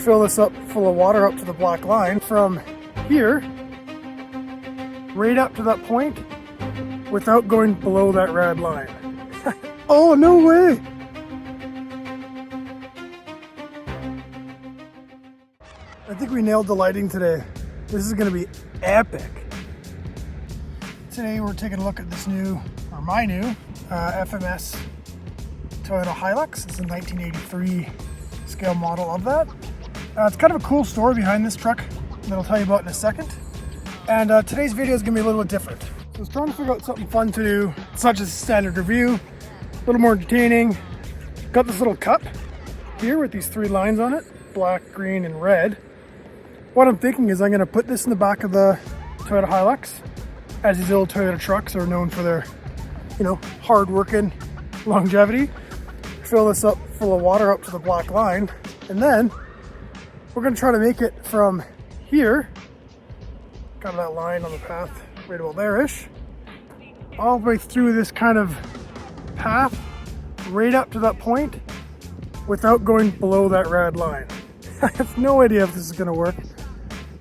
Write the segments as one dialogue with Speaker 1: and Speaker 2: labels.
Speaker 1: fill this up full of water up to the black line from here right up to that point without going below that red line. Oh, no way! I think we nailed the lighting today. This is gonna be epic. Today we're taking a look at this new, or my new, FMS Toyota Hilux. It's a 1983 scale model of that. It's kind of a cool story behind this truck that I'll tell you about in a second. And today's video is gonna be a little bit different. So I was trying to figure out something fun to do. It's not just a standard review, a little more entertaining. Got this little cup here with these 3 lines on it, black, green, and red. What I'm thinking is I'm gonna put this in the back of the Toyota Hilux, as these old Toyota trucks are known for their, hard working longevity. Fill this up full of water up to the black line, and then we're gonna try to make it from here, kind of that line on the path right about there-ish, all the way through this kind of path, right up to that point, without going below that red line. I have no idea if this is gonna work,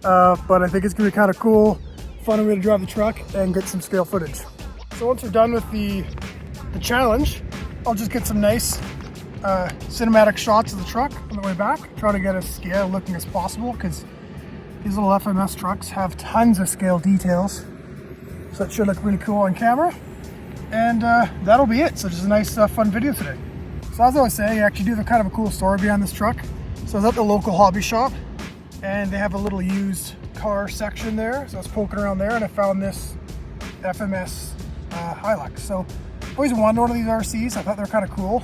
Speaker 1: but I think it's gonna be kind of cool, fun way to drive the truck and get some scale footage. So once we're done with the challenge, I'll just get some nice cinematic shots of the truck on the way back. Try to get as scale looking as possible, because these little FMS trucks have tons of scale details. So that should look really cool on camera. And that'll be it. So just a nice fun video today. So as I was saying, I actually do have kind of a cool story behind this truck. So I was at the local hobby shop and they have a little used car section there. So I was poking around there and I found this FMS Hilux. So I've always wanted one of these RCs. I thought they were kind of cool.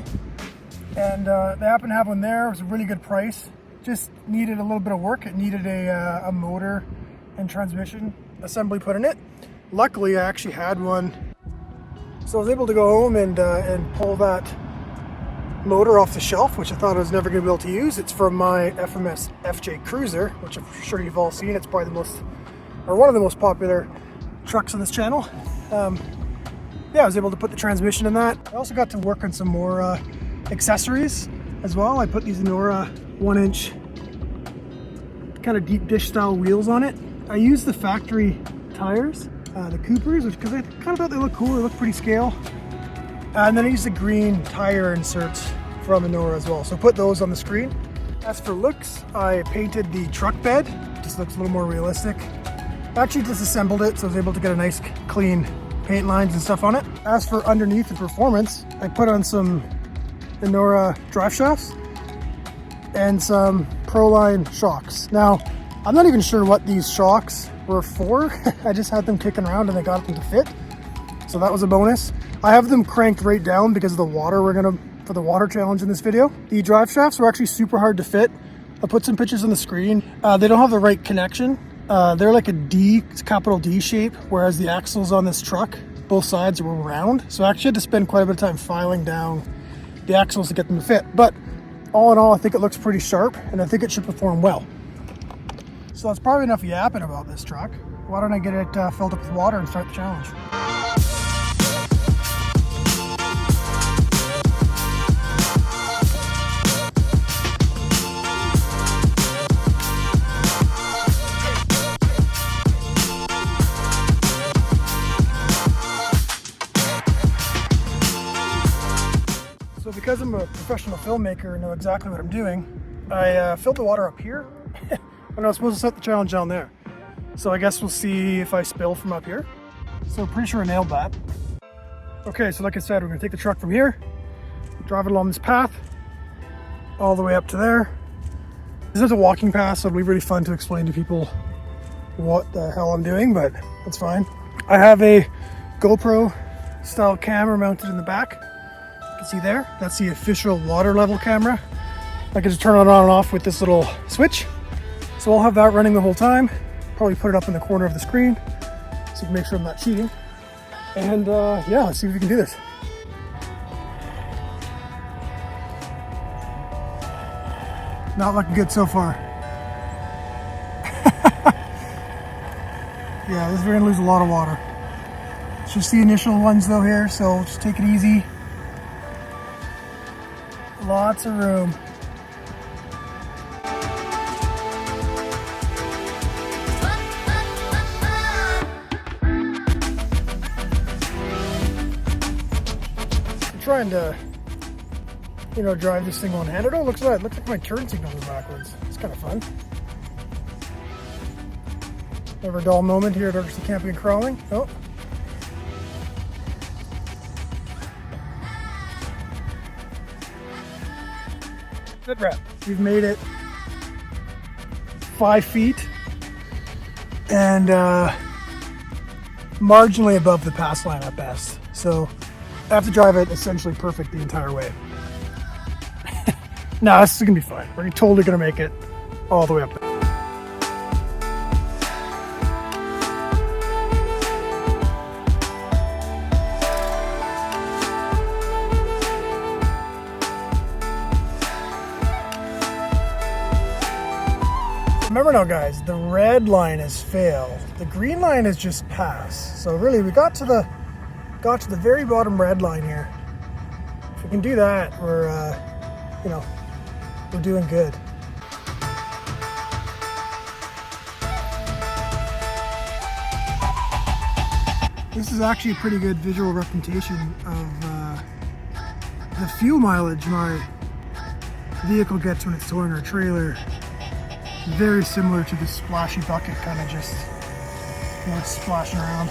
Speaker 1: And they happen to have one there. It was a really good price. Just needed a little bit of work. It needed a motor and transmission assembly put in it. Luckily, I actually had one. So I was able to go home and pull that motor off the shelf, which I thought I was never going to be able to use. It's from my FMS FJ Cruiser, which I'm sure you've all seen. It's probably one of the most popular trucks on this channel. Yeah, I was able to put the transmission in that. I also got to work on some more accessories as well. I put these Nora 1-inch kind of deep dish style wheels on it. I used the factory tires, the Coopers, because I kind of thought they looked cool. They look pretty scale. And then I used the green tire inserts from Nora as well. So put those on the screen. As for looks, I painted the truck bed. Just looks a little more realistic. I actually disassembled it, so I was able to get a nice clean paint lines and stuff on it. As for underneath the performance, I put on some Nora drive shafts and some Proline shocks. Now, I'm not even sure what these shocks were for. I just had them kicking around and I got them to fit. So that was a bonus. I have them cranked right down because of the water for the water challenge in this video. The drive shafts were actually super hard to fit. I'll put some pictures on the screen. They don't have the right connection. They're like a D, it's capital D shape, whereas the axles on this truck, both sides were round. So I actually had to spend quite a bit of time filing down the axles to get them to fit. But all in all, I think it looks pretty sharp and I think it should perform well. So that's probably enough yapping about this truck. Why don't I get it filled up with water and start the challenge? So because I'm a professional filmmaker and know exactly what I'm doing, I filled the water up here and I was supposed to set the challenge down there. So I guess we'll see if I spill from up here. So I'm pretty sure I nailed that. Okay, so like I said, we're gonna take the truck from here, drive it along this path, all the way up to there. This is a walking path, so it'll be really fun to explain to people what the hell I'm doing, but that's fine. I have a GoPro style camera mounted in the back. You can see there, that's the official water level camera. I can just turn it on and off with this little switch. So I'll have that running the whole time. Probably put it up in the corner of the screen so you can make sure I'm not cheating. And yeah, let's see if we can do this. Not looking good so far. Yeah, we're gonna lose a lot of water. It's just the initial ones though here, so just take it easy. Lots of room. trying to, you know, drive this thing one-handed. Oh, look at that. Looks like my turn signals are backwards. It's kind of fun. Never a dull moment here at RC Camping and Crawling. Oh. Good wrap. We've made it 5 feet and marginally above the pass line at best. So I have to drive it essentially perfect the entire way. No, this is gonna be fine. We're totally gonna make it all the way up there. Remember now, guys, the red line is fail. The green line is just pass. So really, we got to the very bottom red line here. If we can do that, we're you know, we're doing good. This is actually a pretty good visual representation of the fuel mileage my vehicle gets when it's towing our trailer. Very similar to the splashy bucket, kind of just, you know, splashing around.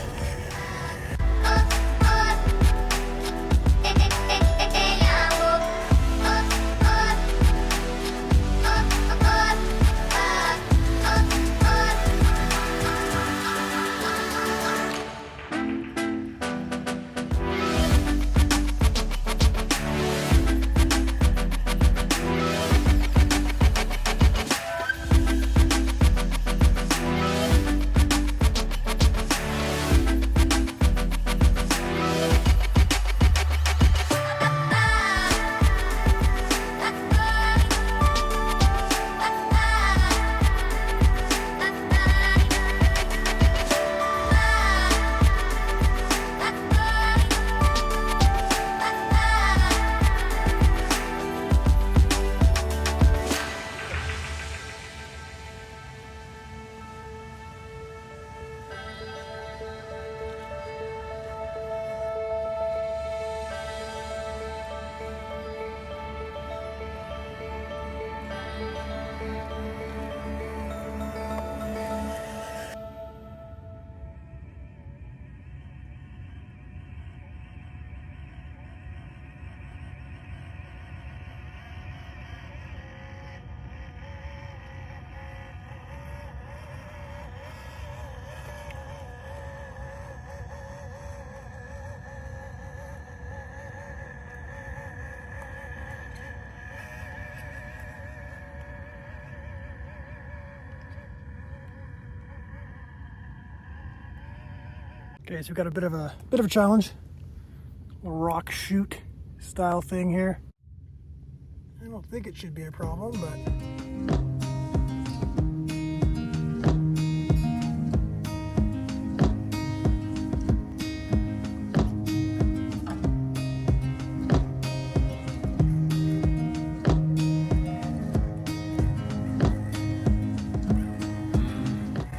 Speaker 1: Okay, so we've got a bit of a challenge, a rock shoot style thing here. I don't think it should be a problem, but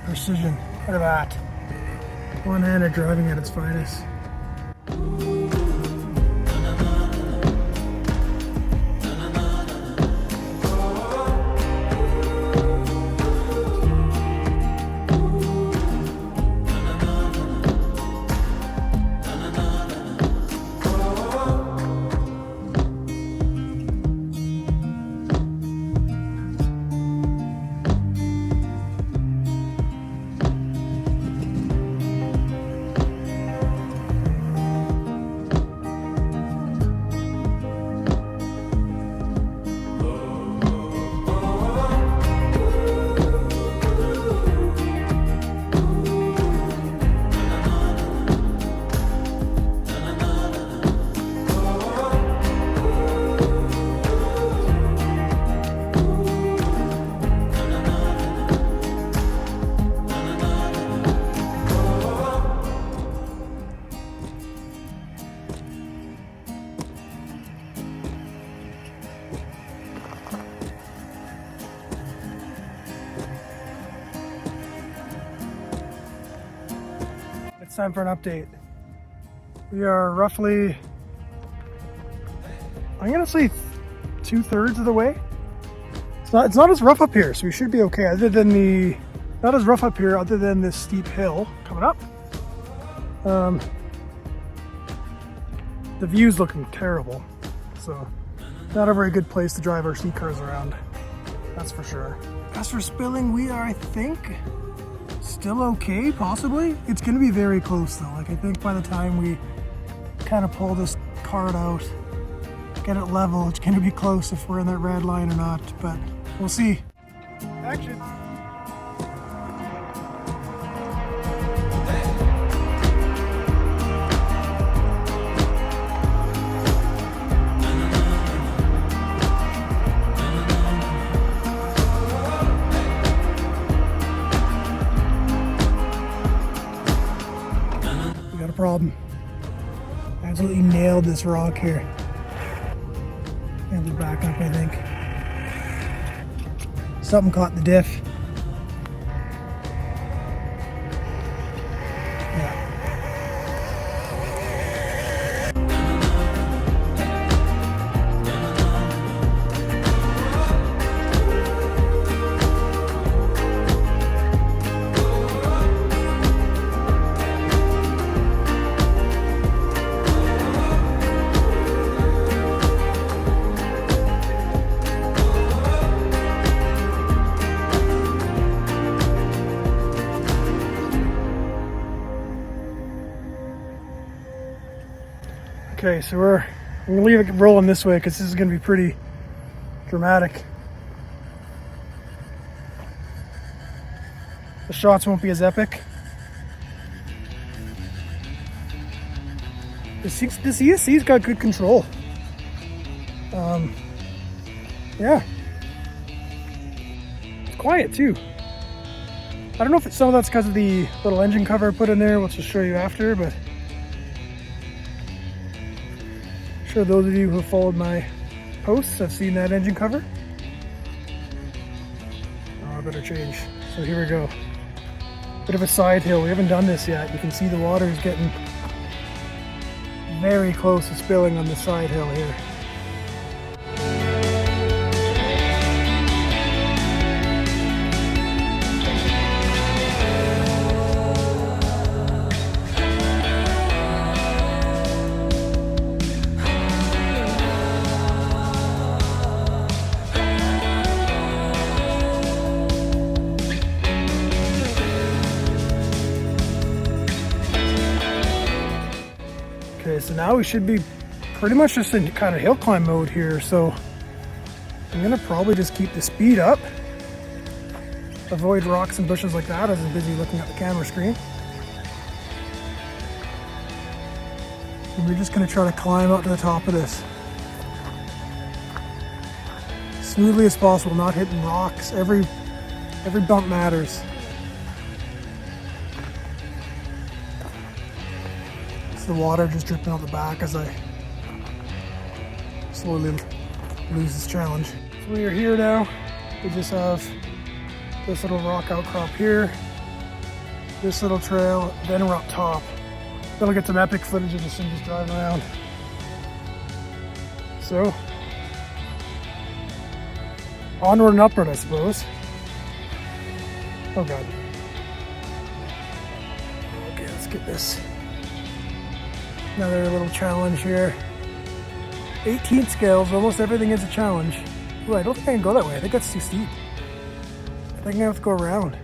Speaker 1: precision. Look at that. One-handed driving at its finest. It's time for an update. We are roughly I'm gonna say 2/3 of the way. It's not as rough up here, so we should be okay. Not as rough up here other than this steep hill coming up. The view's looking terrible, so not a very good place to drive our C-cars around, that's for sure. As for spilling, we are, I think, still okay, possibly. It's gonna be very close though. Like, I think by the time we kind of pull this cart out, get it level, it's gonna be close if we're in that red line or not, but we'll see. Action. We got a problem. Absolutely nailed this rock here. And we're back up, I think. Something caught in the diff. Okay, so I'm gonna leave it rolling this way because this is gonna be pretty dramatic. The shots won't be as epic. This ESC's got good control. Yeah. It's quiet too. I don't know if some of that's because of the little engine cover I put in there, which I'll show you after, but I'm sure those of you who have followed my posts have seen that engine cover. Oh, I better change. So here we go. Bit of a side hill. We haven't done this yet. You can see the water is getting very close to spilling on the side hill here. Okay, so now we should be pretty much just in kind of hill climb mode here, so I'm gonna probably just keep the speed up, avoid rocks and bushes like that as I'm busy looking at the camera screen. And we're just gonna try to climb up to the top of this as smoothly as possible, not hitting rocks. Every bump matters. The water just dripping out the back as I slowly lose this challenge. So we are here now. We just have this little rock outcrop here, this little trail, then we're up top. Then we'll get some epic footage of this thing just driving around. So, onward and upward, I suppose. Oh God. Okay, let's get this. Another little challenge here. 18 scales, almost everything is a challenge. Ooh, I don't think I can go that way. I think that's too steep. I think I have to go around.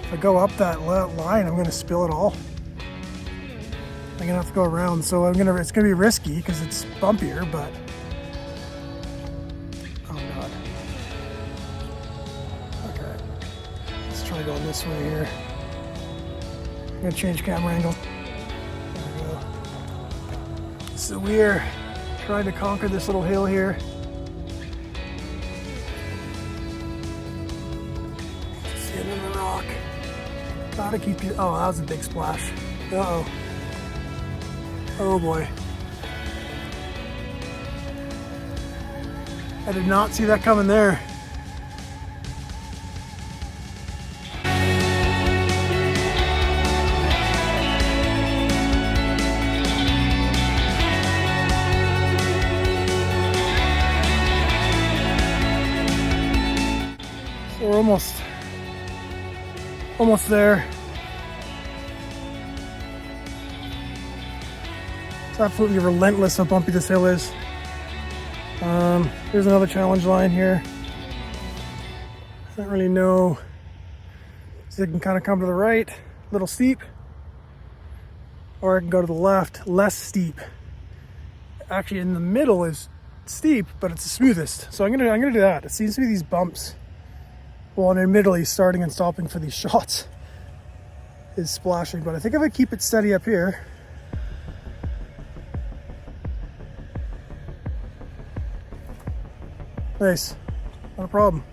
Speaker 1: If I go up that line, I'm gonna spill it all. I'm gonna have to go around, so it's gonna be risky because it's bumpier, but oh God. Okay, let's try going this way here. I'm gonna change camera angle. So we're trying to conquer this little hill here. Just hitting the rock. Gotta keep you. Oh, that was a big splash. Uh-oh. Oh boy. I did not see that coming there. almost there. It's absolutely relentless how bumpy this hill is. Here's another challenge line here. I don't really know. So I can kind of come to the right, a little steep, or I can go to the left, less steep. Actually, in the middle is steep, but it's the smoothest. So I'm gonna do that. It seems to be these bumps. Well, and admittedly, starting and stopping for these shots is splashing, but I think if I keep it steady up here, nice, not a problem.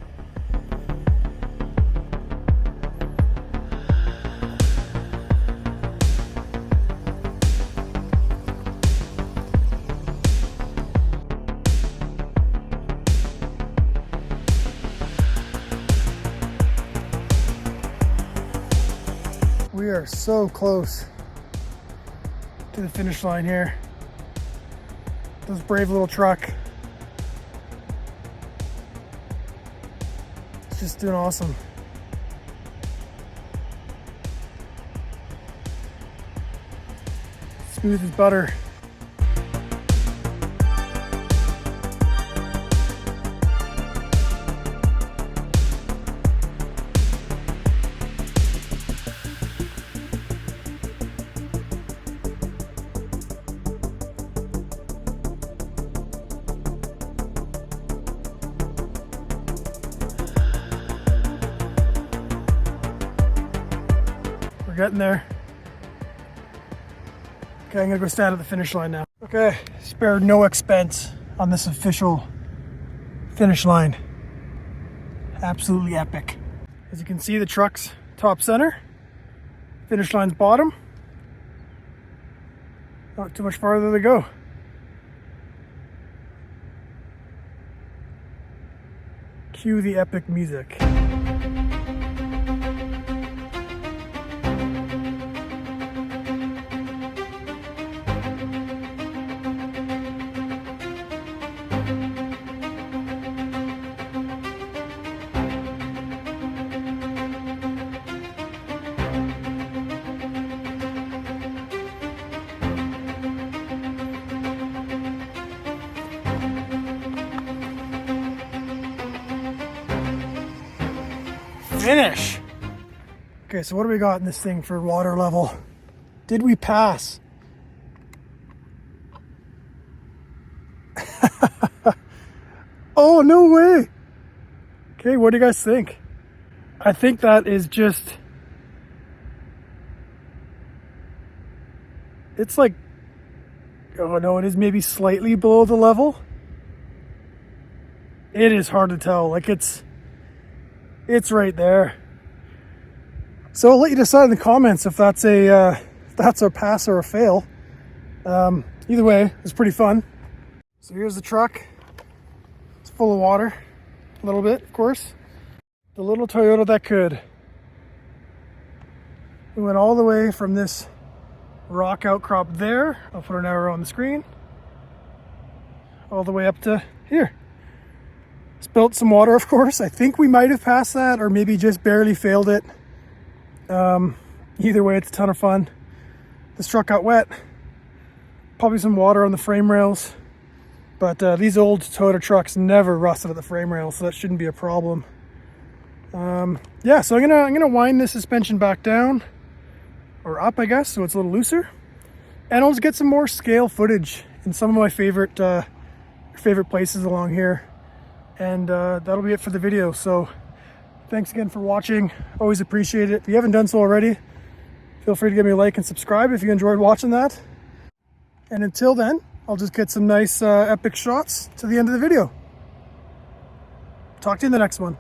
Speaker 1: We are so close to the finish line here. This brave little truck. It's just doing awesome. Smooth as butter. Getting there. Okay, I'm gonna go stand at the finish line now. Okay, spared no expense on this official finish line. Absolutely epic. As you can see, the truck's top center, finish line's bottom. Not too much farther to go. Cue the epic music. Finish. Okay, so what do we got in this thing for water level? Did we pass? Oh, no way. Okay, what do you guys think? I think that is just, it's like, oh no, it is maybe slightly below the level. It is hard to tell. Like it's right there. So I'll let you decide in the comments if that's a pass or a fail. Either way, it's pretty fun. So here's the truck. It's full of water, a little bit, of course. The little Toyota that could. We went all the way from this rock outcrop there. I'll put an arrow on the screen. All the way up to here. Spilt some water, of course. I think we might have passed that, or maybe just barely failed it. Either way, it's a ton of fun. This truck got wet. Probably some water on the frame rails. But these old Toyota trucks never rusted at the frame rails, so that shouldn't be a problem. Yeah, so I'm gonna wind this suspension back down, or up, I guess, so it's a little looser. And I'll just get some more scale footage in some of my favorite places along here. And that'll be it for the video. So thanks again for watching. Always appreciate it. If you haven't done so already, feel free to give me a like and subscribe if you enjoyed watching that. And until then, I'll just get some nice epic shots to the end of the video. Talk to you in the next one.